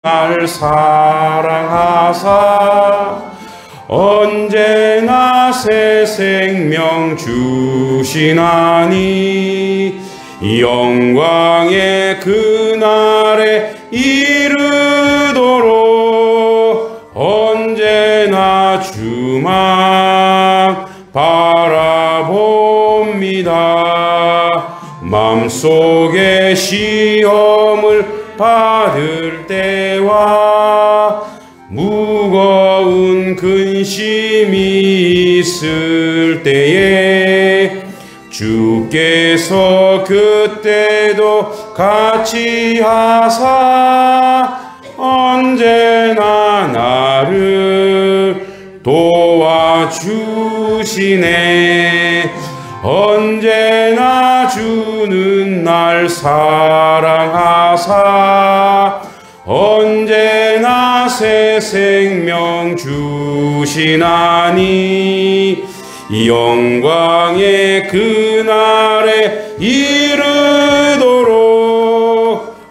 날 사랑하사 언제나 새 생명 주시나니 영광의 그날에 이르도록 언제나 주만 바라봅니다. 맘속에 시험을 받을 때와 무거운 근심이 있을 때에 주께서 그때도 같이 하사 언제나 나를 도와주시네. 언제나 주는 날 사랑하사 언제나 새 생명 주시나니 영광의 그날에 이르도록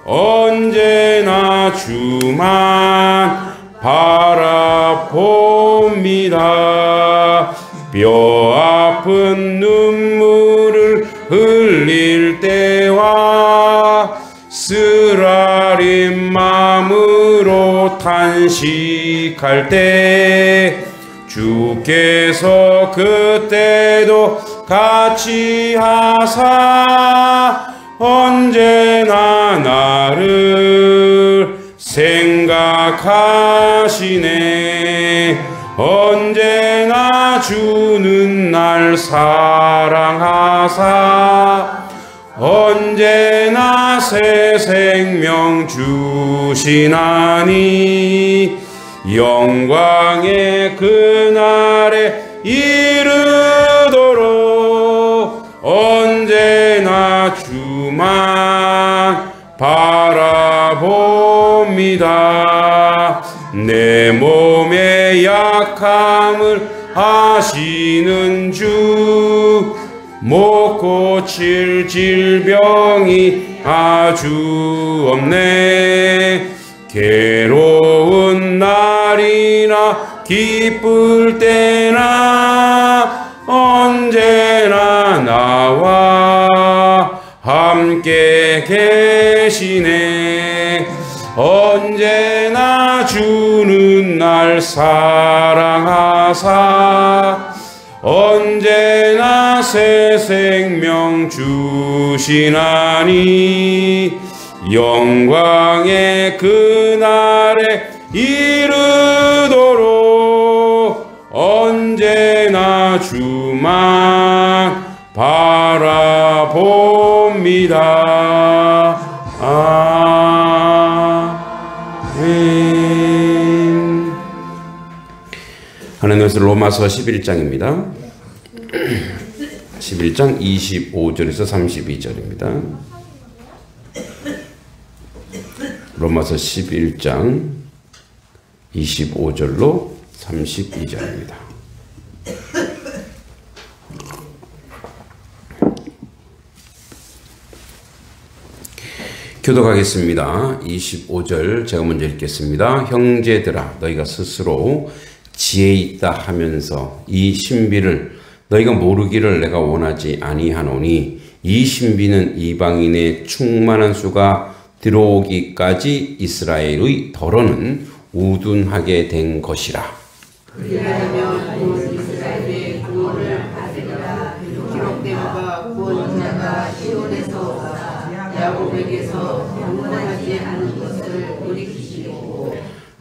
언제나 주만 바라봅니다. 뼈 아픈 눈물을 흘릴 때와 쓰라린 마음으로 탄식할 때 주께서 그때도 같이 하사 언제나 나를 생각하시네. 언제나 주는 날 사랑하사 언제나 새 생명 주시나니 영광의 그날에 이르도록 언제나 주만 바라봅니다. 내 몸의 약함을 아시는 주 못 고칠 질병이 아주 없네. 괴로운 날이나 기쁠 때나 언제나 나와 함께 계시네. 언제나 주는 날 사랑하사 언제나 새 생명 주시나니 영광의 그날에 이르도록 언제나 주만 바라봅니다. 아멘. 하나님 말씀 로마서 11장입니다. 11장 25절에서 32절입니다. 로마서 11장 25절로 32절입니다. 교독하겠습니다. 25절 제가 먼저 읽겠습니다. 형제들아 너희가 스스로 지혜 있다 하면서 이 신비를 너희가 모르기를 내가 원하지 아니하노니 이 신비는 이방인의 충만한 수가 들어오기까지 이스라엘의 덜어는 우둔하게 된 것이라. 그리하면 온 이스라엘의 구원을 받으리라. 기록된 바 구원자가 시온에서 오사 야곱에게서 영원하지 않은 것을 돌이키시고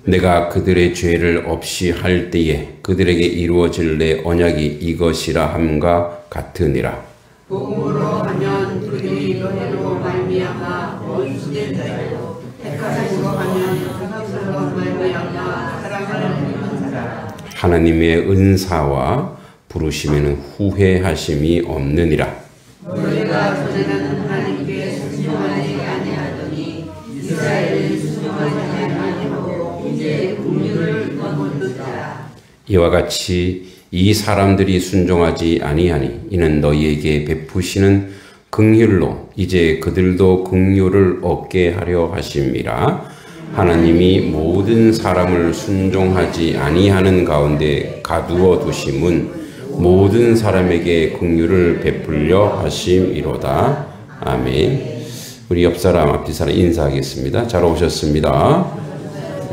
내가 그들의 죄를 없이 할 때에 그들에게 이루어질 내 언약이 이것이라 함과 같으니라. 복음으로 하면 그들이 너희로 말미암아 원수된 자요 택하심으로 하면 그것으로 말미암아 사랑을 입은 자라. 하나님의 은사와 부르심에는 후회하심이 없느니라. 너희가 전에는 하나님께 순종하지 아니하더니 이스라엘은 순종하지 아니하고 이제 긍휼을 거두리라. 이와 같이 이 사람들이 순종하지 아니하니 이는 너희에게 베푸시는 긍휼로 이제 그들도 긍휼을 얻게 하려 하심이라. 하나님이 모든 사람을 순종하지 아니하는 가운데 가두어 두심은 모든 사람에게 긍휼을 베풀려 하심이로다. 아멘. 우리 옆사람 앞뒤사람 인사하겠습니다. 잘 오셨습니다.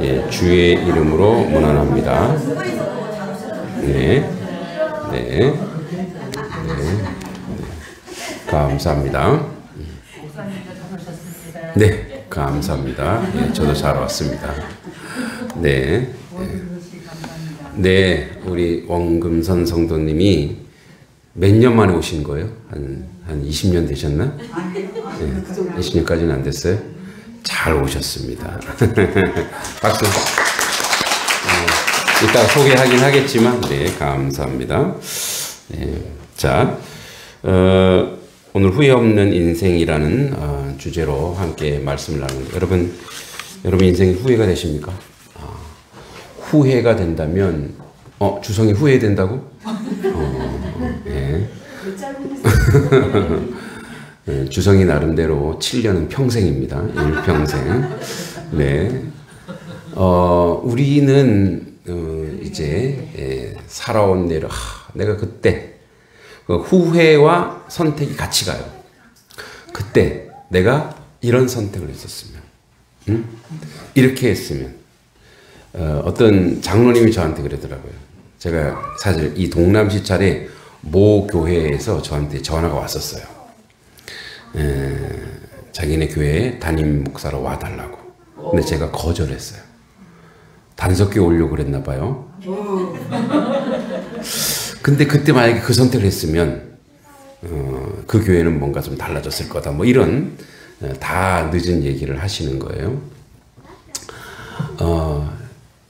예, 주의 이름으로 문안합니다. 네, 네, 네, 감사합니다. 네, 감사합니다. 예, 저도 잘 왔습니다. 네, 네, 우리 원금선 성도님이 몇 년 만에 오신 거예요? 한 20년 되셨나? 네, 20년까지는 안 됐어요? 잘 오셨습니다. 박수. 이따 소개하긴 하겠지만, 네, 감사합니다. 네, 자, 오늘 후회 없는 인생이라는 주제로 함께 말씀을 나누는데, 여러분 인생이 후회가 되십니까? 후회가 된다면, 주성이 후회된다고? 네. 네, 주성이 나름대로 7년은 평생입니다. 일평생. 네. 우리는 이제 살아온 대로 내가 그때 후회와 선택이 같이 가요. 그때 내가 이런 선택을 했었으면, 응? 이렇게 했으면. 어떤 장로님이 저한테 그러더라고요. 제가 사실 이 동남시찰에 모 교회에서 저한테 전화가 왔었어요. 자기네 교회에 담임 목사로 와달라고. 근데 제가 거절했어요. 단석교에 오려고 그랬나 봐요. 근데 그때 만약에 그 선택을 했으면 그 교회는 뭔가 좀 달라졌을 거다. 뭐 이런 다 늦은 얘기를 하시는 거예요.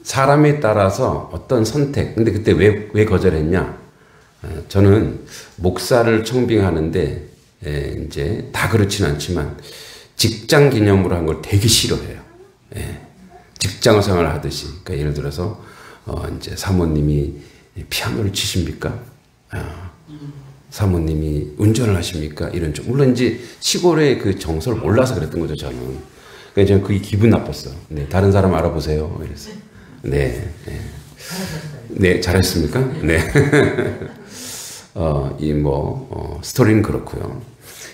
사람에 따라서 어떤 선택. 근데 그때 왜 거절했냐? 저는 목사를 청빙하는데 이제 다 그렇진 않지만 직장 개념으로 한 걸 되게 싫어해요. 직장 생활을 하듯이. 그러니까 예를 들어서 이제 사모님이 피아노를 치십니까? 사모님이 운전을 하십니까? 이런 쪽. 물론 이제 시골의 그 정서를 몰라서 그랬던 거죠, 저는. 그러니까 저는 그게 기분 나빴어. 네, 다른 사람 알아보세요. 이랬어요. 네, 네. 네, 잘했습니까? 네. 스토리는 그렇고요.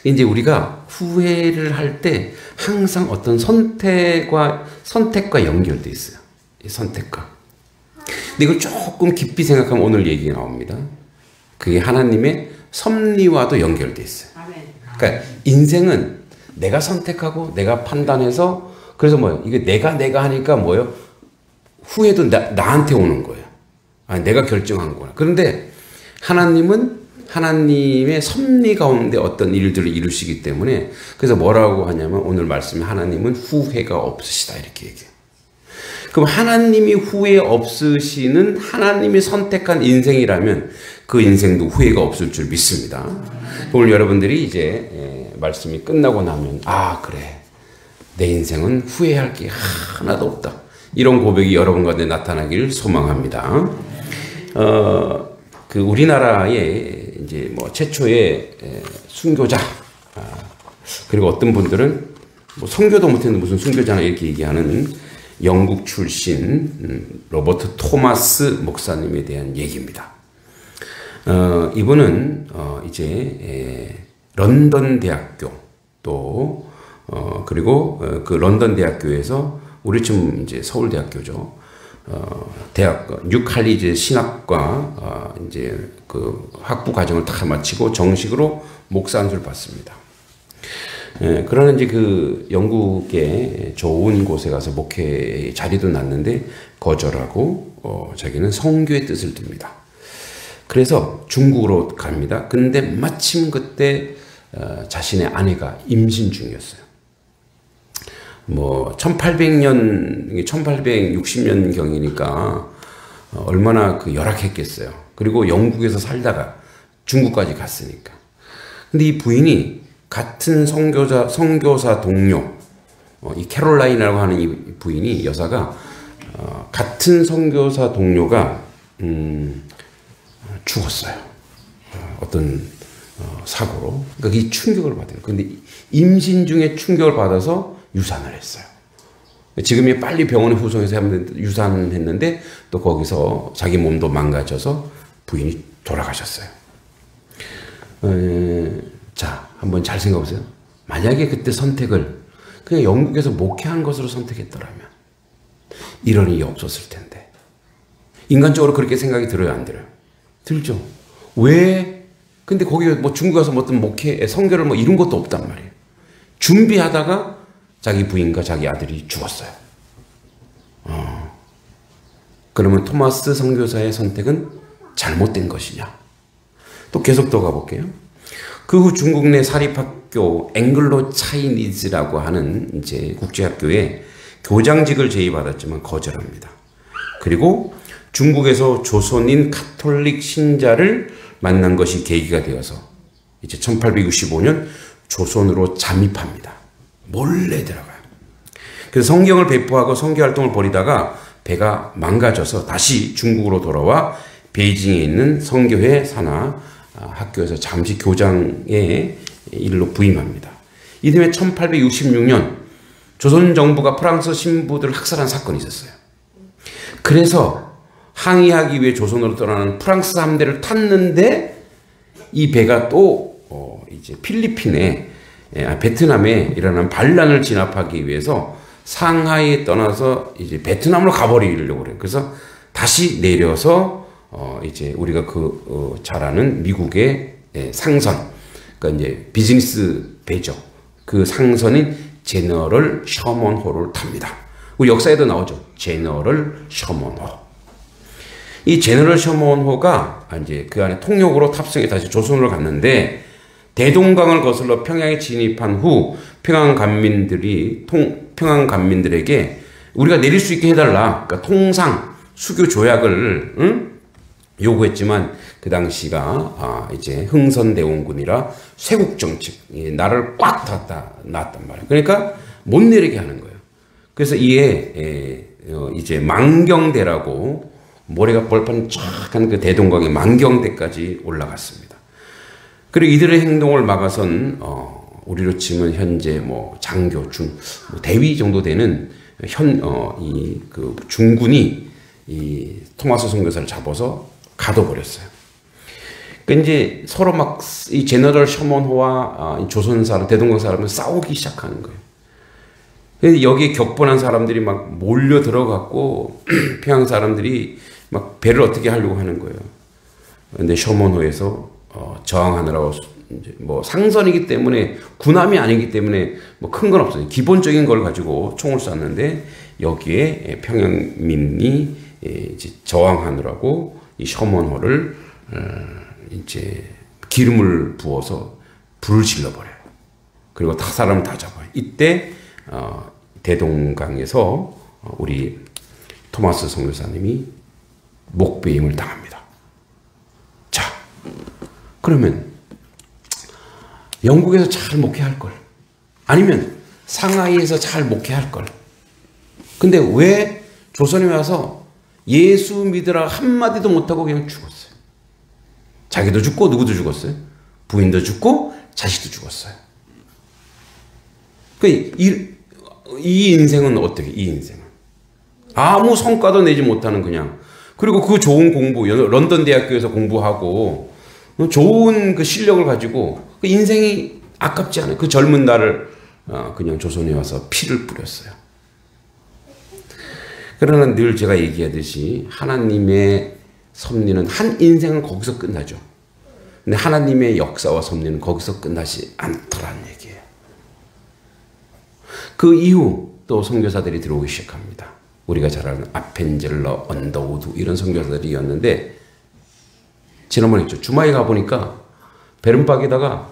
이제 우리가 후회를 할 때 항상 어떤 선택과 연결돼 있어요. 이 선택과. 근데 이걸 조금 깊이 생각하면 오늘 얘기가 나옵니다. 그게 하나님의 섭리와도 연결돼 있어요. 그러니까 인생은 내가 선택하고 내가 판단해서 그래서 뭐예요? 이게 내가 하니까 뭐예요? 후회도 나한테 오는 거예요. 내가 결정한 거야. 그런데 하나님은 하나님의 섭리 가운데 어떤 일들을 이루시기 때문에 그래서 뭐라고 하냐면 오늘 말씀에 하나님은 후회가 없으시다 이렇게 얘기해요. 그럼 하나님이 후회 없으시는 하나님이 선택한 인생이라면 그 인생도 후회가 없을 줄 믿습니다. 오늘 여러분들이 이제 말씀이 끝나고 나면 그래 내 인생은 후회할 게 하나도 없다. 이런 고백이 여러분 가운데 나타나기를 소망합니다. 그 우리나라의 이제 뭐 최초의 순교자 그리고 어떤 분들은 뭐 선교도 못했는데 무슨 순교자나 이렇게 얘기하는 영국 출신 로버트 토마스 목사님에 대한 얘기입니다. 이분은 이제 런던 대학교 또 그리고 그 런던 대학교에서 우리 지금 이제 서울대학교죠. 대학 뉴칼리지 신학과 이제 그 학부 과정을 다 마치고 정식으로 목사 안수를 받습니다. 그러나 이제 그 영국의 좋은 곳에 가서 목회 자리도 났는데 거절하고 자기는 선교의 뜻을 듭니다. 그래서 중국으로 갑니다. 근데 마침 그때 자신의 아내가 임신 중이었어요. 뭐 1860년 경이니까 얼마나 그 열악했겠어요. 그리고 영국에서 살다가 중국까지 갔으니까. 근데 이 부인이 같은 선교사 동료 이 캐롤라인이라고 하는 이 부인이 여사가 같은 선교사 동료가 죽었어요. 어떤 사고로. 그러니까 이 충격을 받아요. 근데 임신 중에 충격을 받아서 유산을 했어요. 지금이 빨리 병원에 후송해서 유산했는데 또 거기서 자기 몸도 망가져서 부인이 돌아가셨어요. 자, 한번 잘 생각해보세요. 만약에 그때 선택을 그냥 영국에서 목회한 것으로 선택했더라면 이런 일이 없었을 텐데. 인간적으로 그렇게 생각이 들어요, 안 들어요? 들죠. 왜? 근데 거기 뭐 중국 가서 뭐 어떤 목회, 선교를 뭐 이런 것도 없단 말이에요. 준비하다가 자기 부인과 자기 아들이 죽었어요. 그러면 토마스 선교사의 선택은 잘못된 것이냐? 또 계속 더 가볼게요. 그 후 중국 내 사립학교 앵글로 차이니즈라고 하는 이제 국제학교에 교장직을 제의받았지만 거절합니다. 그리고 중국에서 조선인 가톨릭 신자를 만난 것이 계기가 되어서 이제 1865년 조선으로 잠입합니다. 몰래 들어가요. 그래서 성경을 배포하고 선교 활동을 벌이다가 배가 망가져서 다시 중국으로 돌아와 베이징에 있는 선교회 산하 학교에서 잠시 교장의 일로 부임합니다. 이듬해 1866년 조선 정부가 프랑스 신부들을 학살한 사건이 있었어요. 그래서 항의하기 위해 조선으로 떠나는 프랑스 함대를 탔는데 이 배가 또 이제 필리핀에 베트남에 일어난 반란을 진압하기 위해서 상하이에 떠나서 이제 베트남으로 가버리려고 그래요. 그래서 다시 내려서 이제 우리가 잘 아는 미국의 상선, 그러니까 이제 비즈니스 배죠. 그 상선인 제너럴 셔먼호를 탑니다. 우리 역사에도 나오죠. 제너럴 셔먼호. 이 제너럴 셔먼호가 이제 그 안에 통역으로 탑승해 다시 조선으로 갔는데 대동강을 거슬러 평양에 진입한 후 평양 간민들에게 우리가 내릴 수 있게 해달라. 그러니까 통상 수교 조약을 요구했지만 그 당시가 이제 흥선대원군이라 쇄국 정책 나를 꽉 닫다 놨단 말이에요. 그러니까 못 내리게 하는 거예요. 그래서 이에 이제 망경대라고 모래가 벌판쫙한 그 대동강의 망경대까지 올라갔습니다. 그리고 이들의 행동을 막아선 우리로 치면 현재 뭐 장교, 뭐 대위 정도 되는 그 중군이 이 토마스 선교사를 잡아서 가둬버렸어요. 그러니까 이제 서로 막 이 제너럴 셔먼호와 조선 사람, 대동강 사람들 싸우기 시작하는 거예요. 그래서 여기에 격분한 사람들이 막 몰려 들어갔고 평양 사람들이 막 배를 어떻게 하려고 하는 거예요. 근데 셔먼호에서 저항하느라고 이제 뭐 상선이기 때문에 군함이 아니기 때문에 뭐 큰 건 없어요. 기본적인 걸 가지고 총을 쐈는데 여기에 평양민이 이제 저항하느라고 이 셔먼호를 이제 기름을 부어서 불을 질러버려요. 그리고 사람을 다 잡아요. 이때 대동강에서 우리 토마스 선교사님이 목베임을 당합니다. 자, 그러면 영국에서 잘 목회할 걸, 아니면 상하이에서 잘 목회할 걸. 근데 왜 조선에 와서 예수 믿으라 한마디도 못하고 그냥 죽었어요. 자기도 죽고 누구도 죽었어요. 부인도 죽고 자식도 죽었어요. 이 인생은 어떻게, 이 인생은 아무 성과도 내지 못하는 그냥, 그리고 그 좋은 공부, 런던 대학교에서 공부하고 좋은 그 실력을 가지고 그 인생이 아깝지 않아요. 그 젊은 날을 그냥 조선에 와서 피를 뿌렸어요. 그러나 늘 제가 얘기하듯이 하나님의 섭리는 한 인생은 거기서 끝나죠. 근데 하나님의 역사와 섭리는 거기서 끝나지 않더라는 얘기예요. 그 이후 또 선교사들이 들어오기 시작합니다. 우리가 잘 아는 아펜젤러, 언더우드 이런 선교사들이었는데, 지난번에 했죠. 주마에 가보니까 베른박에다가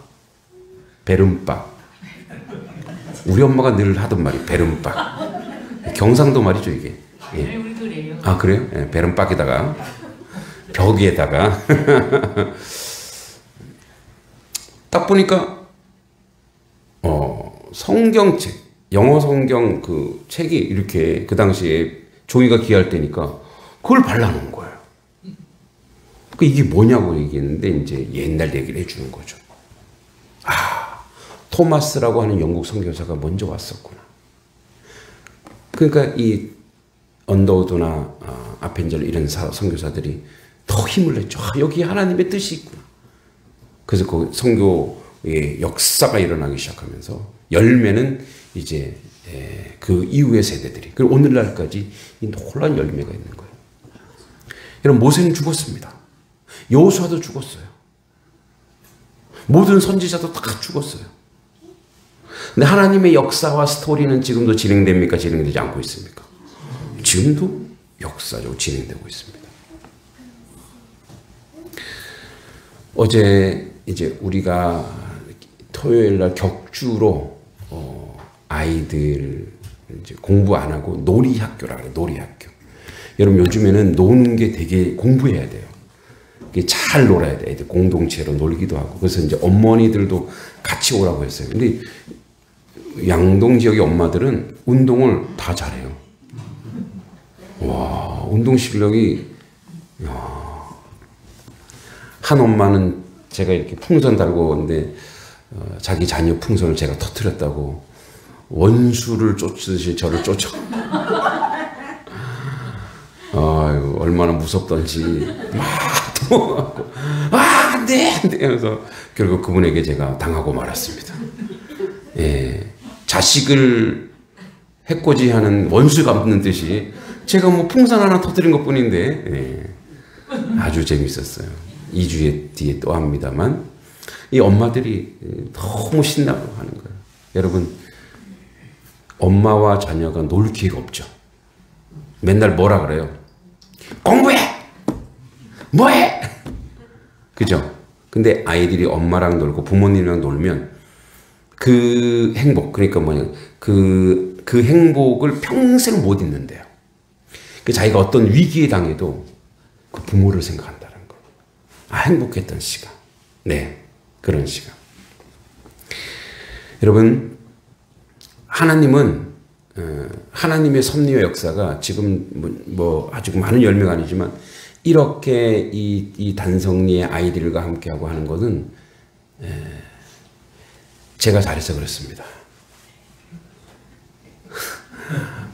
베른박, 우리 엄마가 늘 하던 말이 베른박, 경상도 말이죠 이게. 예. 아 그래요? 예, 베른박에다가 벽에다가 딱 보니까 성경책, 영어 성경 그 책이 이렇게 그 당시에 종이가 귀할 때니까 그걸 발라놓은 거예요. 그 이게 뭐냐고 얘기했는데 이제 옛날 얘기를 해주는 거죠. 아, 토마스라고 하는 영국 선교사가 먼저 왔었구나. 그러니까 이 언더우드나 아펜젤 이런 선교사들이 더 힘을 냈죠. 여기 하나님의 뜻이 있구나. 그래서 그 선교의 역사가 일어나기 시작하면서 열매는 이제 그 이후의 세대들이, 그리고 오늘날까지 이 놀라운 열매가 있는 거예요. 여러분, 모세는 죽었습니다. 여호수아도 죽었어요. 모든 선지자도 다 죽었어요. 근데 하나님의 역사와 스토리는 지금도 진행됩니까? 진행되지 않고 있습니까? 지금도 역사적으로 진행되고 있습니다. 어제 이제 우리가 토요일 날 격주로 아이들 이제 공부 안 하고 놀이학교라 그래요. 놀이학교. 여러분, 요즘에는 노는 게 되게 공부해야 돼요. 잘 놀아야 돼. 애들 공동체로 놀기도 하고. 그래서 이제 어머니들도 같이 오라고 했어요. 근데 양동 지역의 엄마들은 운동을 다 잘해요. 와, 운동 실력이, 한 엄마는 제가 이렇게 풍선 달고 오는데 자기 자녀 풍선을 제가 터뜨렸다고 원수를 쫓듯이 저를 쫓아. 아유, 얼마나 무섭던지 막 도망가고, 안 돼, 안 돼 하면서 결국 그분에게 제가 당하고 말았습니다. 예, 자식을 해코지하는 원수 갚는 듯이 제가 뭐 풍선 하나 터뜨린 것 뿐인데, 예, 아주 재밌었어요. 2주 뒤에 또 합니다만, 이 엄마들이 너무 신나고 하는 거예요. 여러분, 엄마와 자녀가 놀 기회가 없죠. 맨날 뭐라 그래요? 공부해! 뭐해! 그죠? 근데 아이들이 엄마랑 놀고 부모님이랑 놀면 그 행복, 그러니까 뭐냐, 그 행복을 평생 못 잊는데요. 그 자기가 어떤 위기에 당해도 그 부모를 생각한다는 거. 행복했던 시간. 네, 그런 시간. 여러분, 하나님은 하나님의 섭리와 역사가 지금 뭐 아주 많은 열매가 아니지만 이렇게 이 단성리의 아이들과 함께하고 하는 것은 제가 잘해서 그렇습니다.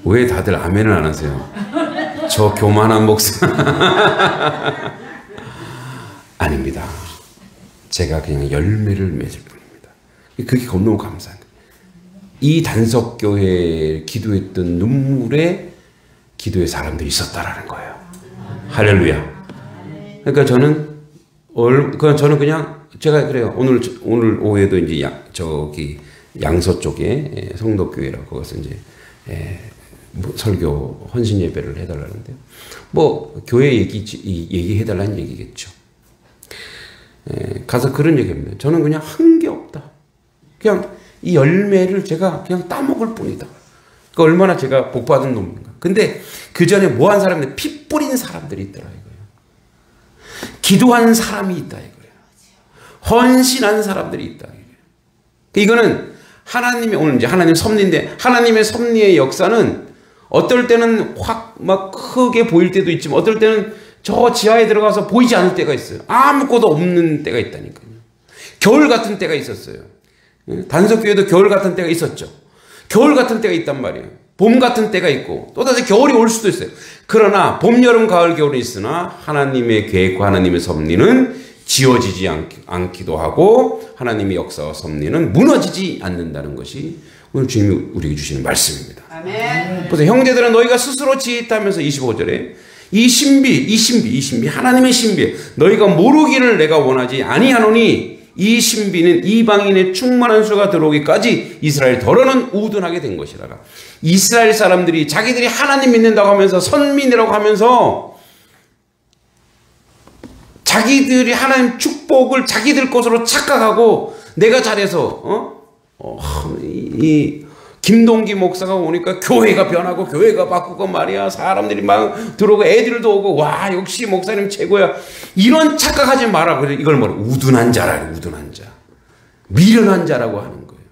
왜 다들 아멘을 안 하세요? 저 교만한 목사. 아닙니다. 제가 그냥 열매를 맺을 뿐입니다. 그게 너무 감사한 거예요. 이 단석교회에 기도했던 눈물에 기도의 사람들이 있었다라는 거예요. 할렐루야. 그러니까 저는 그냥 제가 그래요. 오늘 오후에도 이제 저기 양서 쪽에 성덕교회라고 거기서 이제 설교 헌신 예배를 해달라는데요. 뭐 교회 얘기해달라는 얘기겠죠. 가서 그런 얘기합니다. 저는 그냥 한 게 없다. 그냥 이 열매를 제가 그냥 따먹을 뿐이다. 그러니까 얼마나 제가 복받은 놈인가. 근데 그 전에 뭐 한 사람인데 피 뿌린 사람들이 있더라 이거예요. 기도한 사람이 있다 이거예요. 헌신한 사람들이 있다 이거예요. 이거는 하나님의, 오늘 이제 하나님 섭리인데, 하나님의 섭리의 역사는 어떨 때는 확 막 크게 보일 때도 있지만 어떨 때는 저 지하에 들어가서 보이지 않을 때가 있어요. 아무것도 없는 때가 있다니까요. 겨울 같은 때가 있었어요. 단석교회도 겨울 같은 때가 있었죠. 겨울 같은 때가 있단 말이에요. 봄 같은 때가 있고 또다시 겨울이 올 수도 있어요. 그러나 봄, 여름, 가을, 겨울이 있으나 하나님의 계획과 하나님의 섭리는 지워지지 않기도 하고 하나님의 역사와 섭리는 무너지지 않는다는 것이 오늘 주님이 우리에게 주시는 말씀입니다. 아멘. 그래서 형제들은 너희가 스스로 지혜있다면서 25절에 이 신비 하나님의 신비 너희가 모르기를 내가 원하지 아니하노니 이 신비는 이방인의 충만한 수가 들어오기까지 이스라엘 더러는 우둔하게 된 것이라. 이스라엘 사람들이 자기들이 하나님 믿는다고 하면서 선민이라고 하면서 자기들이 하나님 축복을 자기들 것으로 착각하고 내가 잘해서 이 김동기 목사가 오니까 교회가 변하고 교회가 바꾸고 말이야. 사람들이 막 들어오고 애들도 오고 와 역시 목사님 최고야. 이런 착각하지 마라. 그래 이걸 뭐래 우둔한 자라. 우둔한 자. 미련한 자라고 하는 거예요.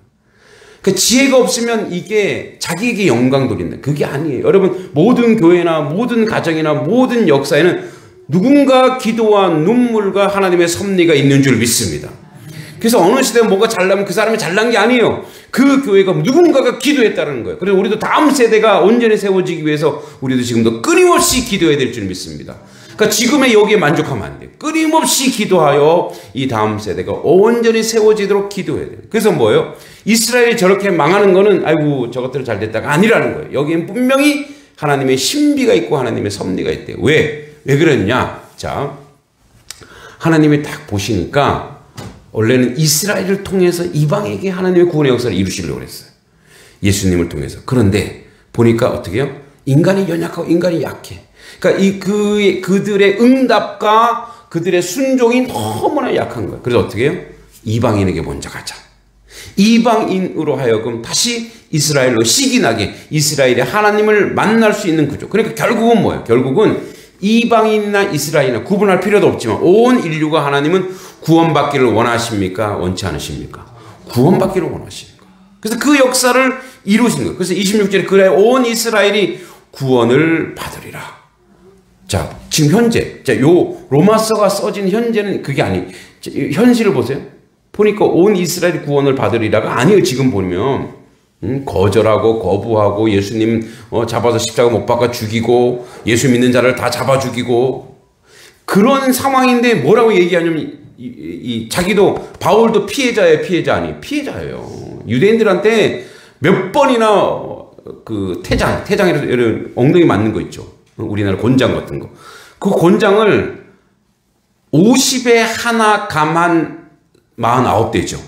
그 지혜가 없으면 이게 자기에게 영광 돌린다. 그게 아니에요. 여러분 모든 교회나 모든 가정이나 모든 역사에는 누군가 기도와 눈물과 하나님의 섭리가 있는 줄 믿습니다. 그래서 어느 시대에 뭐가 잘나면 그 사람이 잘난 게 아니에요. 그 교회가 누군가가 기도했다는 거예요. 그래서 우리도 다음 세대가 온전히 세워지기 위해서 우리도 지금도 끊임없이 기도해야 될 줄 믿습니다. 그러니까 지금의 여기에 만족하면 안 돼요. 끊임없이 기도하여 이 다음 세대가 온전히 세워지도록 기도해야 돼요. 그래서 뭐예요? 이스라엘이 저렇게 망하는 거는 아이고 저것들은 잘 됐다가 아니라는 거예요. 여기엔 분명히 하나님의 신비가 있고 하나님의 섭리가 있대요. 왜 그랬냐? 자, 하나님이 딱 보시니까 원래는 이스라엘을 통해서 이방에게 하나님의 구원의 역사를 이루시려고 했어요. 예수님을 통해서. 그런데 보니까 어떻게 해요? 인간이 연약하고 인간이 약해. 그러니까 그들의 응답과 그들의 순종이 너무나 약한 거예요. 그래서 어떻게 해요? 이방인에게 먼저 가자. 이방인으로 하여금 다시 이스라엘로 시기나게 이스라엘의 하나님을 만날 수 있는 구조. 그러니까 결국은 뭐예요? 결국은 이방인이나 이스라엘이나 구분할 필요도 없지만 온 인류가 하나님은 구원받기를 원하십니까? 원치 않으십니까? 구원받기를 원하십니까? 그래서 그 역사를 이루신 거예요. 그래서 26절에 그래 온 이스라엘이 구원을 받으리라. 자, 지금 현재, 자, 요 로마서가 써진 현재는 그게 아니, 현실을 보세요. 보니까 온 이스라엘이 구원을 받으리라가 아니에요. 지금 보면 거절하고 거부하고 예수님 잡아서 십자가 못 박아 죽이고 예수 믿는 자를 다 잡아 죽이고 그런 상황인데 뭐라고 얘기하냐면 자기도 바울도 피해자예요, 피해자 아니 피해자예요. 유대인들한테 몇 번이나 그 태장이라서 이런 엉덩이 맞는 거 있죠. 우리나라 곤장 같은 거. 그 곤장을 50에 하나 감한 49대죠.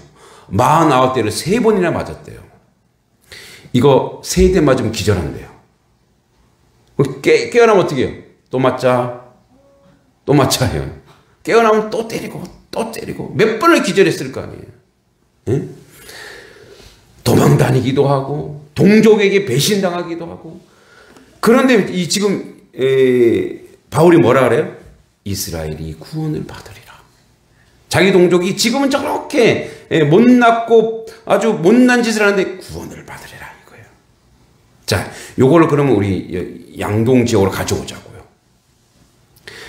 49대를 3번이나 맞았대요. 이거 3대 맞으면 기절한대요. 깨어나면 어떻게 해요? 또 맞자. 또 맞자 해요. 깨어나면 또 때리고 또 때리고 몇 번을 기절했을 거 아니에요. 예? 도망 다니기도 하고 동족에게 배신당하기도 하고 그런데 지금 바울이 뭐라 그래요? 이스라엘이 구원을 받으리라. 자기 동족이 지금은 저렇게 못났고 아주 못난 짓을 하는데 구원을 받으리라 이거예요. 자, 요거를 그러면 우리 양동 지역으로 가져오자고요.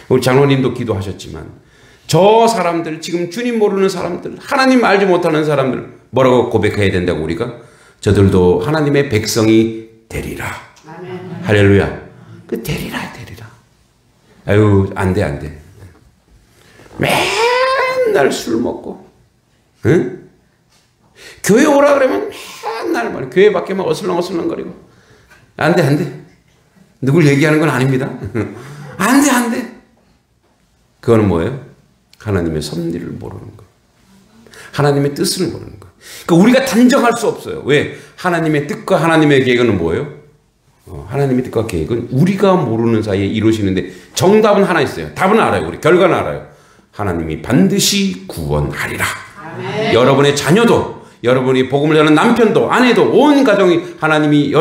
우리 장로님도 기도하셨지만 저 사람들 지금 주님 모르는 사람들 하나님 알지 못하는 사람들 뭐라고 고백해야 된다고 우리가 저들도 하나님의 백성이 되리라. 아멘. 할렐루야. 그 되리라. 아유 안 돼. 맨날 술 먹고, 응? 교회 오라 그러면 맨날 말 교회 밖에만 어슬렁어슬렁거리고 안 돼. 누굴 얘기하는 건 아닙니다. 안 돼. 그거는 뭐예요? 하나님의 섭리를 모르는 거예요. 하나님의 뜻을 모르는 거예요. 그러니까 우리가 단정할 수 없어요. 왜? 하나님의 뜻과 하나님의 계획은 뭐예요? 하나님의 뜻과 계획은 우리가 모르는 사이에 이루어지는데 정답은 하나 있어요. 답은 알아요. 우리 결과는 알아요. 하나님이 반드시 구원하리라. 아멘. 여러분의 자녀도 여러분이 복음을 전하는 남편도 아내도 온 가정이 하나님이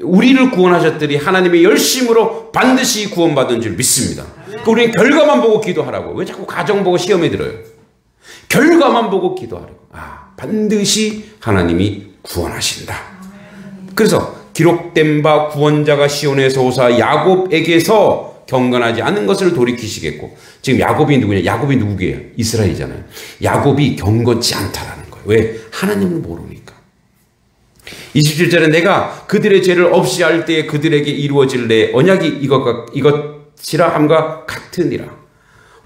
우리를 구원하셨더니 하나님의 열심으로 반드시 구원받은 줄 믿습니다. 그러니까 우리는 결과만 보고 기도하라고. 왜 자꾸 가정 보고 시험에 들어요? 결과만 보고 기도하라고. 반드시 하나님이 구원하신다. 그래서 기록된 바 구원자가 시온에서 오사 야곱에게서 경건하지 않은 것을 돌이키시겠고 지금 야곱이 누구냐? 야곱이 누구게요? 이스라엘이잖아요. 야곱이 경건치 않다라는 거예요. 왜? 하나님을 모르니까. 27절에 내가 그들의 죄를 없이 할 때에 그들에게 이루어질 내 언약이 이것이라 함과 같으니라.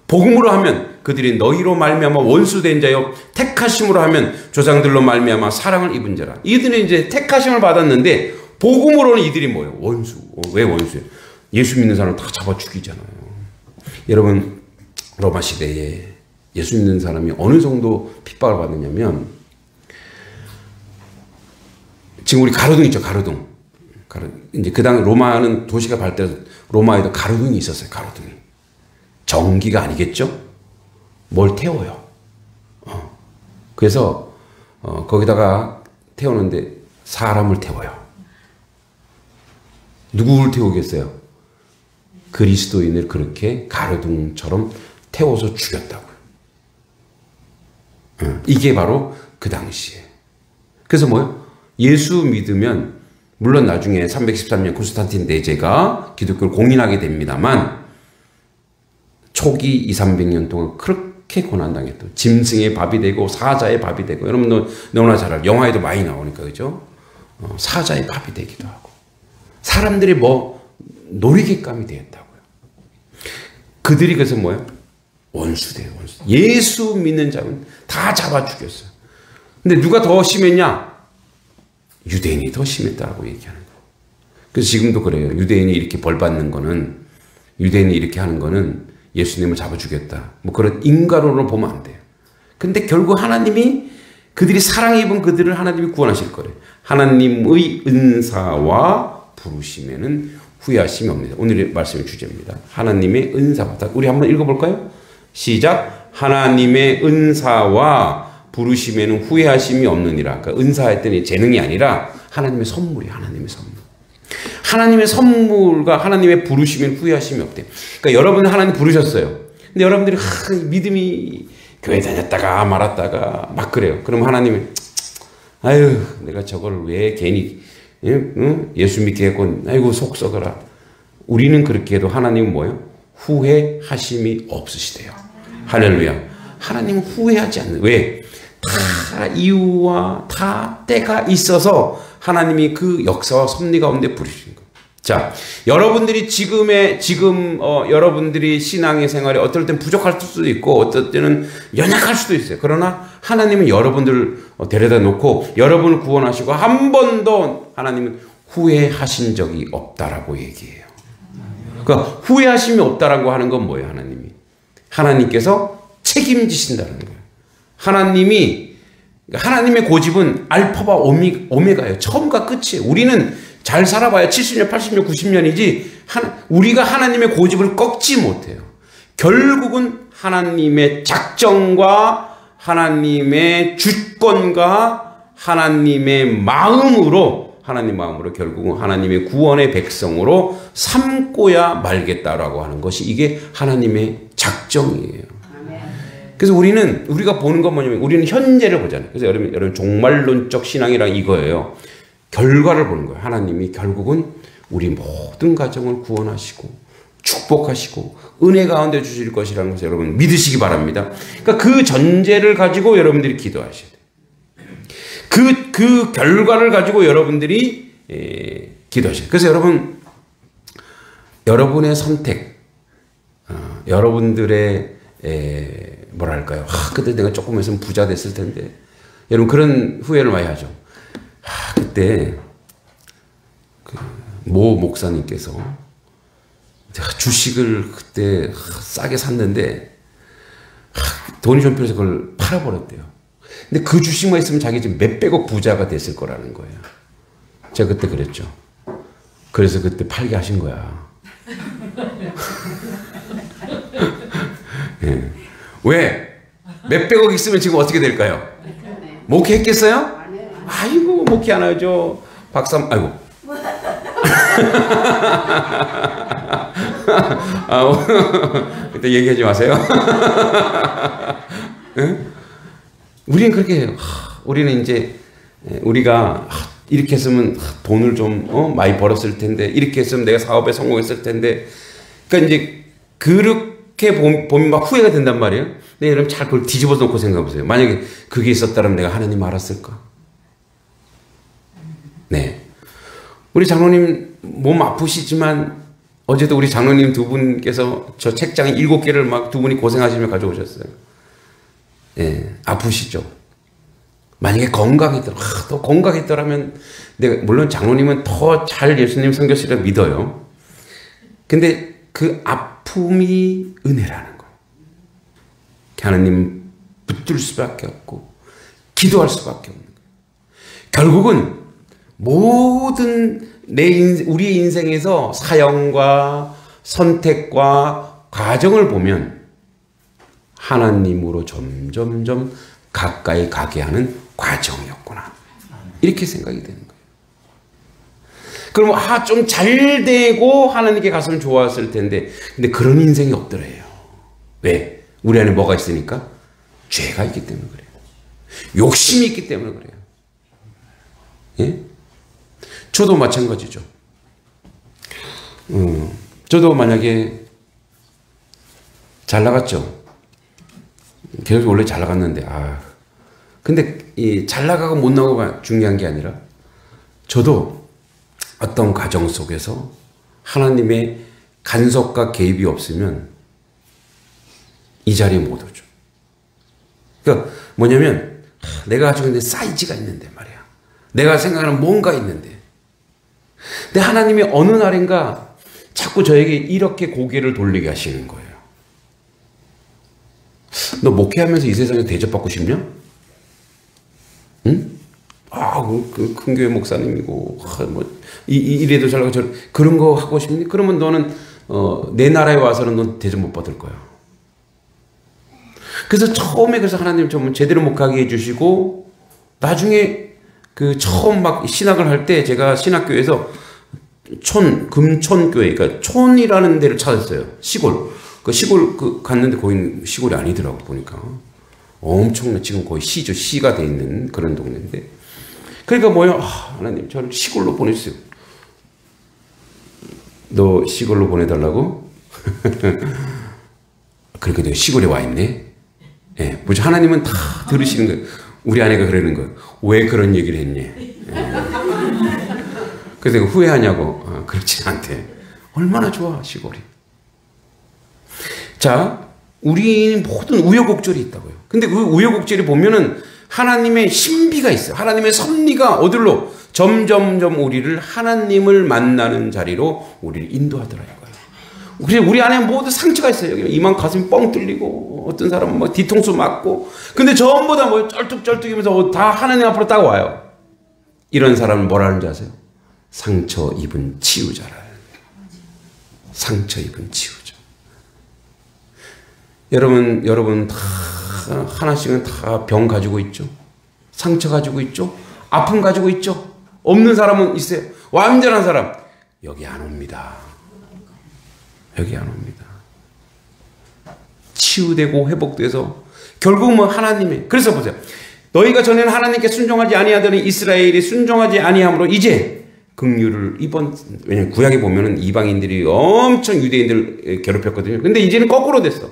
복음으로 하면 그들이 너희로 말미암아 원수된 자요 택하심으로 하면 조상들로 말미암아 사랑을 입은 자라. 이들은 이제 택하심을 받았는데 복음으로는 이들이 뭐예요? 원수. 왜 원수예요? 예수 믿는 사람 다 잡아 죽이잖아요. 여러분 로마 시대에 예수 믿는 사람이 어느 정도 핍박을 받느냐면 지금 우리 가로등 있죠. 가로등. 이제 그 당시 로마는 도시가 발달해서 로마에도 가로등이 있었어요. 가로등이. 전기가 아니겠죠? 뭘 태워요. 그래서 거기다가 태우는데 사람을 태워요. 누구를 태우겠어요? 그리스도인을 그렇게 가로등처럼 태워서 죽였다고요. 이게 바로 그 당시에. 그래서 뭐요? 예수 믿으면 물론 나중에 313년 콘스탄틴 대제가 기독교를 공인하게 됩니다만 초기 200~300년 동안 그렇게 고난당했던 짐승의 밥이 되고 사자의 밥이 되고 여러분 너무나 잘 알죠. 영화에도 많이 나오니까 그죠? 사자의 밥이 되기도 하고 사람들이 놀이객감이 되었다고요. 그들이 그래서 뭐예요? 원수돼요. 원수. 예수 믿는 자는 다 잡아 죽였어요. 근데 누가 더 심했냐? 유대인이 더 심했다고 얘기하는 거예요. 그래서 지금도 그래요. 유대인이 이렇게 벌 받는 거는 유대인이 이렇게 하는 거는 예수님을 잡아 죽였다. 뭐 그런 인간으로 보면 안 돼요. 근데 결국 하나님이 그들이 사랑에 입은 그들을 하나님이 구원하실 거래요. 하나님의 은사와 부르심에는 후회하심이 없습니다. 오늘의 말씀의 주제입니다. 하나님의 은사와 우리 한번 읽어볼까요? 시작. 하나님의 은사와 부르심에는 후회하심이 없느니라. 그러니까 은사했더니 재능이 아니라 하나님의 선물이에요. 하나님의 선물. 하나님의 선물과 하나님의 부르심에는 후회하심이 없대요. 그러니까 여러분 하나님 부르셨어요. 근데 여러분들이 믿음이 교회 다녔다가 말았다가 막 그래요. 그럼 하나님은 아유 내가 저걸 왜 괜히 예수 믿게 했고 아이고 속 썩어라. 우리는 그렇게 해도 하나님은 뭐예요? 후회하심이 없으시대요. 할렐루야. 하나님은 후회하지 않는. 왜? 다 이유와 다 때가 있어서 하나님이 그 역사와 섭리 가운데 부르시는 거예요. 자, 여러분들이 여러분들이 신앙의 생활에 어떨 땐 부족할 수도 있고 어떨 때는 연약할 수도 있어요. 그러나 하나님은 여러분들을 데려다 놓고 여러분을 구원하시고 한 번도 하나님은 후회하신 적이 없다라고 얘기해요. 그러니까 후회하심이 없다라고 하는 건 뭐예요? 하나님께서 책임지신다는 거예요. 하나님의 고집은 알파와 오메가예요. 처음과 끝이에요. 우리는 잘 살아봐야 70년, 80년, 90년이지 우리가 하나님의 고집을 꺾지 못해요. 결국은 하나님의 작정과 하나님의 주권과 하나님의 마음으로 결국은 하나님의 구원의 백성으로 삼고야 말겠다라고 하는 것이 이게 하나님의 작정이에요. 그래서 우리가 보는 건 뭐냐면 우리는 현재를 보잖아요. 그래서 여러분 종말론적 신앙이란 이거예요. 결과를 보는 거예요. 하나님이 결국은 우리 모든 가정을 구원하시고 축복하시고 은혜 가운데 주실 것이라는 것을 여러분 믿으시기 바랍니다. 그러니까 그 전제를 가지고 여러분들이 기도하셔야 돼요. 그 결과를 가지고 여러분들이 기도하셔야 돼요. 그래서 여러분의 선택, 여러분들의 뭐랄까요? 그때 내가 조금 했으면 부자 됐을 텐데. 여러분 그런 후회를 많이 하죠. 그때 모 목사님께서 제가 주식을 그때 싸게 샀는데 돈이 좀 필요해서 그걸 팔아버렸대요. 근데 그 주식만 있으면 자기 지금 몇백억 부자가 됐을 거라는 거예요. 제가 그때 그랬죠. 그래서 그때 팔게 하신 거야. 네. 왜? 몇백억 있으면 지금 어떻게 될까요? 목회했겠어요? 아이고 목회 안 하죠. 아이고. 그때 얘기하지 마세요. 응? 우리는 그렇게 해요. 우리는 이제 우리가 이렇게 했으면 돈을 좀 많이 벌었을 텐데 이렇게 했으면 내가 사업에 성공했을 텐데 그러니까 이제 그렇게 보면 막 후회가 된단 말이에요. 근데 여러분 잘 그걸 뒤집어 놓고 생각해 보세요. 만약에 그게 있었다면 내가 하나님 알았을까? 네. 우리 장로님 몸 아프시지만 어제도 우리 장로님 두 분께서 저 책장 7개를 막 두 분이 고생하시며 가져오셨어요. 예, 아프시죠? 만약에 더 건강했더라면 내가 물론 장로님은 더 잘 예수님 섬겼으리라 믿어요. 근데 그 아픔이 은혜라는 거예요. 하나님 붙들 수밖에 없고 기도할 수밖에 없는 거예요. 결국은 모든 우리 인생에서 사역과 선택과 과정을 보면 하나님으로 점점점 가까이 가게 하는 과정이었구나. 이렇게 생각이 되는 거예요. 그럼 좀 잘 되고 하나님께 갔으면 좋았을 텐데 근데 그런 인생이 없더래요. 왜? 우리 안에 뭐가 있으니까? 죄가 있기 때문에 그래요. 욕심이 있기 때문에 그래요. 예? 저도 마찬가지죠. 저도 만약에 잘 나갔죠. 계속 원래 잘 나갔는데, 근데 이 잘 나가고 못 나가고가 중요한 게 아니라 저도 어떤 가정 속에서 하나님의 간섭과 개입이 없으면 이 자리에 못 오죠. 그러니까 뭐냐면 내가 가지고 있는 사이즈가 있는데 말이야. 내가 생각하는 뭔가 있는데. 근데 하나님이 어느 날인가 자꾸 저에게 이렇게 고개를 돌리게 하시는 거예요. 너 목회하면서 이 세상에 대접받고 싶냐? 응? 그 큰 교회 목사님이고, 이래도 잘하고 그런 거 하고 싶니? 그러면 너는, 내 나라에 와서는 넌 대접 못 받을 거야. 그래서 처음에 그래서 하나님 좀 제대로 목하게 해주시고, 나중에 그 처음 막 신학을 할 때 제가 신학교에서 금촌교회, 그러니까 촌이라는 데를 찾았어요. 시골. 그 시골 갔는데 거기 시골이 아니더라고 보니까. 엄청나 지금 거의 시가 돼 있는 그런 동네인데. 그러니까 뭐야? 하나님 저를 시골로 보내주세요. 너 시골로 보내달라고? 그렇게 내가 시골에 와 있네. 예, 뭐지? 하나님은 다 들으시는 거예요. 우리 아내가 그러는 거예요. 왜 그런 얘기를 했니? 예. 그래서 내가 후회하냐고. 그렇지 않대. 얼마나 좋아 시골이. 자, 우리는 모든 우여곡절이 있다고요. 근데 그 우여곡절이 보면은 하나님의 신비가 있어요. 하나님의 섭리가 어디로 점점점 우리를 하나님을 만나는 자리로 우리를 인도하더라고요. 그래서 우리 안에 모두 상처가 있어요. 이만 가슴이 뻥 뚫리고 어떤 사람은 뭐 뒤통수 맞고 근데 전부 다 뭐 쩔뚝쩔뚝이면서 다 하나님 앞으로 딱 와요. 이런 사람은 뭐라는지 아세요? 상처 입은 치유자라. 상처 입은 치유자. 여러분 다 하나씩은 다 병 가지고 있죠. 상처 가지고 있죠. 아픔 가지고 있죠. 없는 사람은 있어요. 완전한 사람 여기 안 옵니다. 여기 안 옵니다. 치유되고 회복돼서 결국은 하나님의 그래서 보세요. 너희가 전에는 하나님께 순종하지 아니하더니 이스라엘이 순종하지 아니함으로 이제 긍휼을 왜냐면 구약에 보면은 이방인들이 엄청 유대인들을 괴롭혔거든요. 근데 이제는 거꾸로 됐어.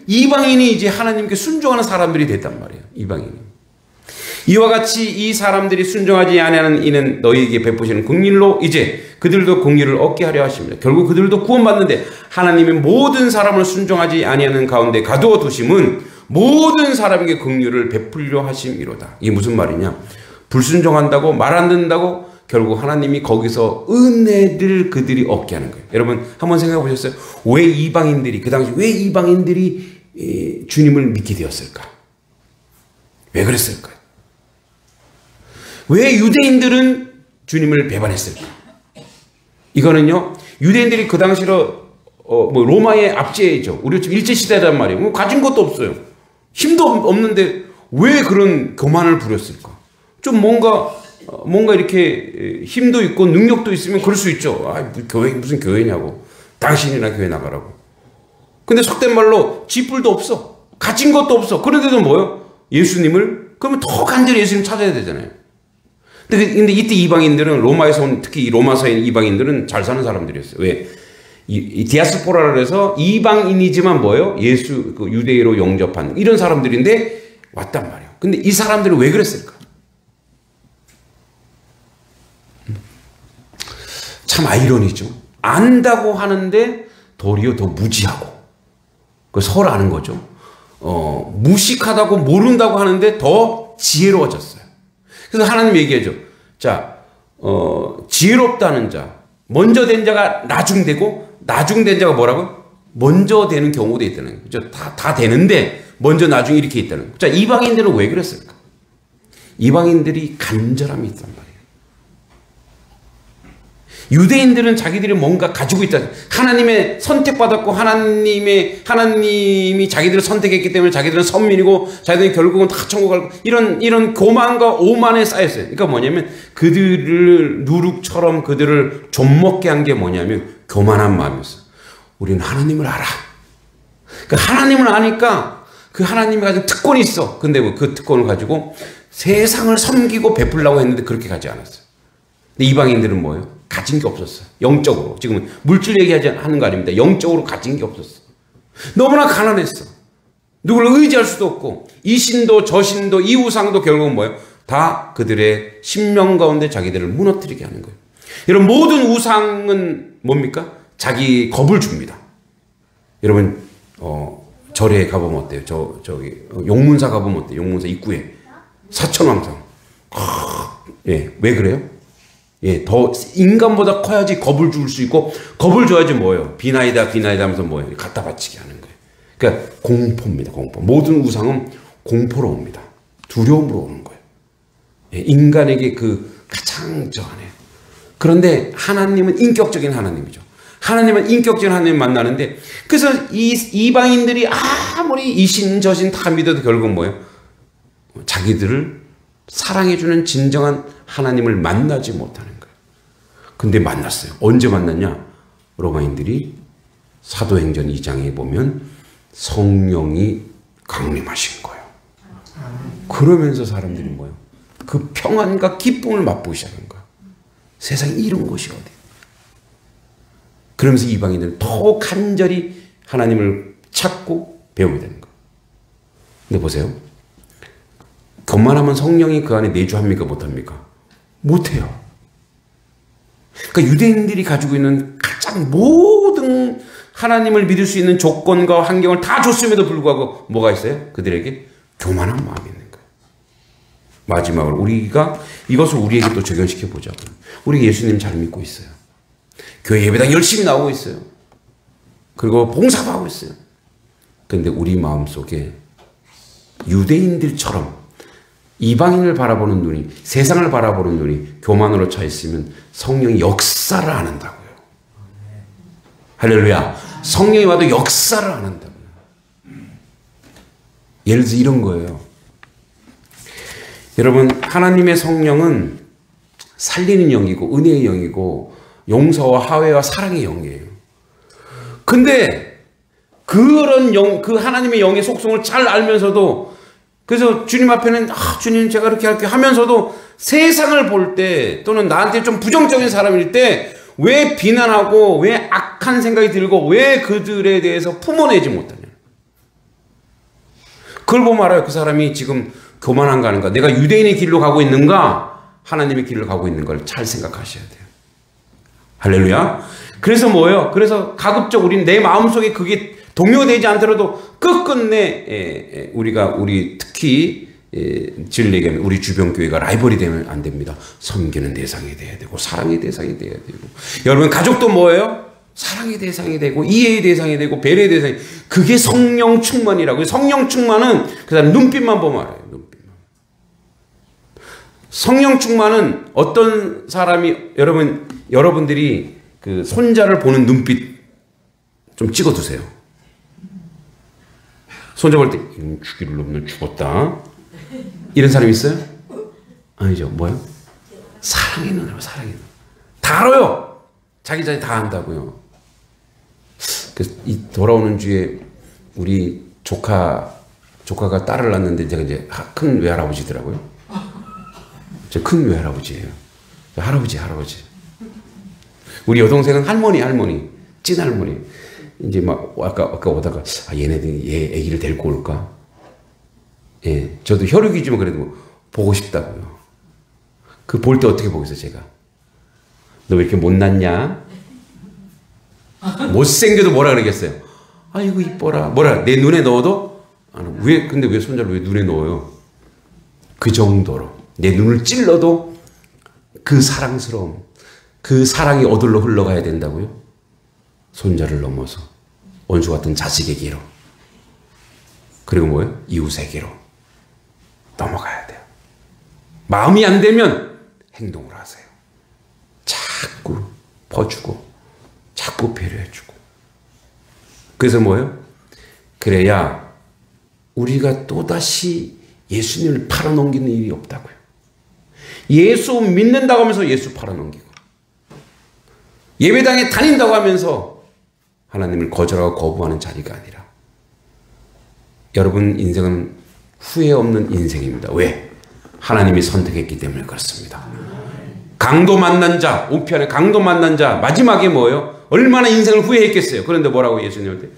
이방인이 이제 하나님께 순종하는 사람들이 됐단 말이에요. 이방인이. 이와 같이 이 사람들이 순종하지 아니하는 이는 너희에게 베푸시는 긍휼로 이제 그들도 긍휼을 얻게 하려 하십니다. 결국 그들도 구원받는데 하나님의 모든 사람을 순종하지 아니하는 가운데 가두어 두심은 모든 사람에게 긍휼을 베풀려 하심이로다. 이게 무슨 말이냐? 불순종한다고 말 안 듣는다고 결국 하나님이 거기서 은혜를 그들이 얻게 하는 거예요. 여러분 한번 생각해 보셨어요? 왜 이방인들이 그 당시 왜 이방인들이 주님을 믿게 되었을까? 왜 그랬을까요? 왜 유대인들은 주님을 배반했을까? 이거는요 유대인들이 그 당시로 로마의 압제죠. 우리 지금 일제 시대란 말이에요. 가진 것도 없어요. 힘도 없는데 왜 그런 교만을 부렸을까? 좀 뭔가 이렇게 힘도 있고 능력도 있으면 그럴 수 있죠. 무슨 교회냐고. 당신이나 교회 나가라고. 근데 속된 말로 쥐뿔도 없어. 가진 것도 없어. 그런데도 뭐요? 예수님을 그러면 더 간절히 예수님 찾아야 되잖아요. 근데 이때 이방인들은 로마에서 온 특히 이 로마서에 있는 이방인들은 잘 사는 사람들이었어요. 왜? 이 디아스포라를 해서 이방인이지만 뭐예요? 예수 그 유대인으로 영접한 이런 사람들인데 왔단 말이에요. 근데 이 사람들은 왜 그랬을까? 참 아이러니죠. 안다고 하는데 도리어 더 무지하고 그 서로 아는 거죠. 무식하다고 모른다고 하는데 더 지혜로워졌어요. 그래서 하나님 얘기하죠. 자, 지혜롭다는 자, 먼저 된 자가 나중되고 나중된 자가 뭐라고? 먼저 되는 경우도 있다는 거죠. 다 되는데 먼저 나중에 이렇게 있다는 거죠. 자, 이방인들은 왜 그랬을까? 이방인들이 간절함이 있단 말이에요. 유대인들은 자기들이 뭔가 가지고 있다. 하나님의 선택받았고 하나님이 자기들을 선택했기 때문에 자기들은 선민이고 자기들은 결국은 다 천국 갈 이런 교만과 오만에 쌓였어요. 그러니까 뭐냐면 그들을 누룩처럼 그들을 좀먹게 한 게 뭐냐면 교만한 마음이었어요. 우리는 하나님을 알아. 그러니까 하나님을 아니까 그 하나님이 가진 특권이 있어. 근데 그 특권을 가지고 세상을 섬기고 베풀려고 했는데 그렇게 가지 않았어요. 근데 이방인들은 뭐예요? 가진 게 없었어요. 영적으로. 지금은 물질 얘기하는 거 아닙니다. 영적으로 가진 게 없었어. 너무나 가난했어. 누구를 의지할 수도 없고 이 신도 저 신도 이 우상도 결국은 뭐예요? 다 그들의 심령 가운데 자기들을 무너뜨리게 하는 거예요. 여러분 모든 우상은 뭡니까? 자기 겁을 줍니다. 여러분 절에 가보면 어때요? 저기 용문사 가보면 어때요? 용문사 입구에 사천왕상. 예, 왜 그래요? 예, 더 인간보다 커야지 겁을 줄 수 있고 겁을 줘야지 뭐예요? 비나이다 비나이다 하면서 뭐예요? 갖다 바치게 하는 거예요. 그러니까 공포입니다. 공포. 모든 우상은 공포로 옵니다. 두려움으로 오는 거예요. 예, 인간에게 그 가장 저 안에. 그런데 하나님은 인격적인 하나님이죠. 하나님은 인격적인 하나님 만나는데 그래서 이 이방인들이 아무리 이신 저신 다 믿어도 결국 뭐예요? 자기들을 사랑해주는 진정한 하나님을 만나지 못하는 거예요. 근데 만났어요. 언제 만났냐? 로마인들이 사도행전 2장에 보면 성령이 강림하신 거예요. 그러면서 사람들이 뭐예요? 그 평안과 기쁨을 맛보기 시작한 거예요. 세상에 이런 곳이 어디? 그러면서 이방인들은 더 간절히 하나님을 찾고 배우게 되는 거예요. 근데 보세요. 교만하면 성령이 그 안에 내주합니까? 못합니까? 못해요. 그러니까 유대인들이 가지고 있는 가장 모든 하나님을 믿을 수 있는 조건과 환경을 다 줬음에도 불구하고 뭐가 있어요? 그들에게 교만한 마음이 있는 거예요. 마지막으로 우리가 이것을 우리에게 또 적용시켜 보자고요. 우리 예수님 잘 믿고 있어요. 교회 예배당 열심히 나오고 있어요. 그리고 봉사도 하고 있어요. 그런데 우리 마음속에 유대인들처럼 이방인을 바라보는 눈이, 세상을 바라보는 눈이 교만으로 차 있으면 성령이 역사를 안 한다고요. 할렐루야. 성령이 와도 역사를 안 한다고요. 예를 들어서 이런 거예요. 여러분, 하나님의 성령은 살리는 영이고 은혜의 영이고 용서와 화해와 사랑의 영이에요. 근데 그런 영, 그 하나님의 영의 속성을 잘 알면서도 그래서 주님 앞에는 주님 제가 이렇게 할게 하면서도 세상을 볼 때 또는 나한테 좀 부정적인 사람일 때 왜 비난하고 왜 악한 생각이 들고 왜 그들에 대해서 품어내지 못하냐. 그걸 보면 알아요. 그 사람이 지금 교만한가 하는가, 내가 유대인의 길로 가고 있는가 하나님의 길로 가고 있는 걸 잘 생각하셔야 돼요. 할렐루야. 그래서 뭐예요? 그래서 가급적 우리는 내 마음속에 그게 동요되지 않더라도 끝끝내 우리 특히 진리에게는 우리 주변 교회가 라이벌이 되면 안 됩니다. 섬기는 대상이 돼야 되고 사랑의 대상이 돼야 되고, 여러분 가족도 뭐예요? 사랑의 대상이 되고 이해의 대상이 되고 배려의 대상이. 그게 성령 충만이라고요. 성령 충만은 그 사람 눈빛만 보면 알아요. 눈빛만. 성령 충만은 어떤 사람이, 여러분들이 그 손자를 보는 눈빛 좀 찍어두세요. 손자 볼 때 죽이를 놈는 죽었다 이런 사람 있어요? 아니죠. 뭐요? 사랑의 눈으로, 사랑의 눈. 다 알아요. 자기 자신 다 안다고요. 그래서 이 돌아오는 주에 우리 조카가 딸을 낳았는데 제가 이제 큰 외할아버지더라고요. 저 큰 외할아버지예요. 할아버지. 우리 여동생은 할머니, 찐할머니. 이제 막 아까 오다가 얘네들이 얘 아기를 데리고 올까? 예, 저도 혈육이지만 그래도 뭐 보고 싶다고요. 그 볼 때 어떻게 보겠어요, 제가? 너 왜 이렇게 못났냐? 못생겨도 뭐라 그러겠어요? 아이고 이뻐라. 뭐라 내 눈에 넣어도? 근데 왜 손자를 왜 눈에 넣어요? 그 정도로 내 눈을 찔러도 그 사랑스러움, 그 사랑이 어디로 흘러가야 된다고요? 손자를 넘어서 원수 같은 자식에게로, 그리고 뭐예요? 이웃에게로 넘어가야 돼요. 마음이 안 되면 행동을 하세요. 자꾸 퍼주고 자꾸 배려해주고. 그래서 뭐예요? 그래야 우리가 또다시 예수님을 팔아넘기는 일이 없다고요. 예수 믿는다고 하면서 예수 팔아넘기고, 예배당에 다닌다고 하면서 하나님을 거절하고 거부하는 자리가 아니라, 여러분 인생은 후회 없는 인생입니다. 왜? 하나님이 선택했기 때문에 그렇습니다. 강도 만난 자, 우편에 강도 만난 자 마지막에 뭐예요? 얼마나 인생을 후회했겠어요. 그런데 뭐라고 예수님 할 때?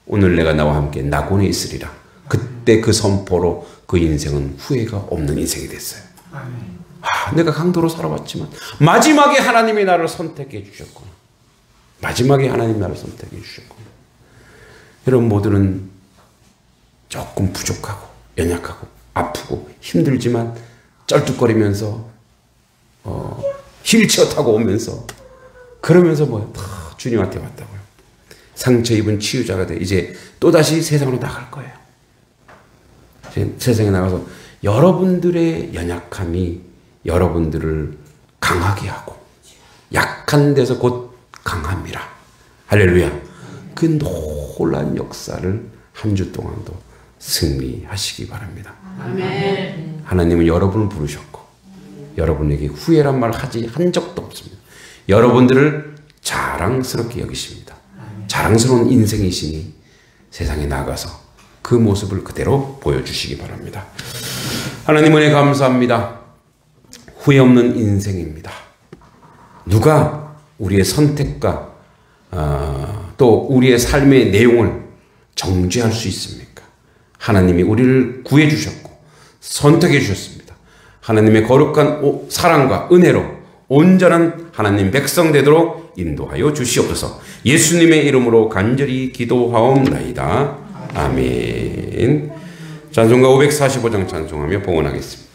오늘 내가 나와 함께 낙원에 있으리라. 그때 그 선포로 그 인생은 후회가 없는 인생이 됐어요. 내가 강도로 살아왔지만 마지막에 하나님이 나를 선택해 주셨구나. 마지막에 하나님 나를 선택해 주셨구나. 여러분 모두는 조금 부족하고 연약하고 아프고 힘들지만 쩔뚝거리면서 휠체어 타고 오면서 그러면서 다 주님한테 왔다고요. 상처 입은 치유자가 돼 이제 또다시 세상으로 나갈 거예요. 세상에 나가서 여러분들의 연약함이 여러분들을 강하게 하고 약한 데서 곧 강함이라. 할렐루야. 그 놀라운 역사를 한 주 동안도 승리하시기 바랍니다. 아멘. 하나님은 여러분을 부르셨고 여러분에게 후회란 말 하지 한 적도 없습니다. 여러분들을 자랑스럽게 여기십니다. 자랑스러운 인생이시니 세상에 나가서 그 모습을 그대로 보여주시기 바랍니다. 하나님 은혜 감사합니다. 후회 없는 인생입니다. 누가 우리의 선택과 또 우리의 삶의 내용을 정죄할 수 있습니까? 하나님이 우리를 구해 주셨고 선택해 주셨습니다. 하나님의 거룩한 사랑과 은혜로 온전한 하나님 백성 되도록 인도하여 주시옵소서. 예수님의 이름으로 간절히 기도하옵나이다. 아멘. 찬송가 545장 찬송하며 봉헌하겠습니다.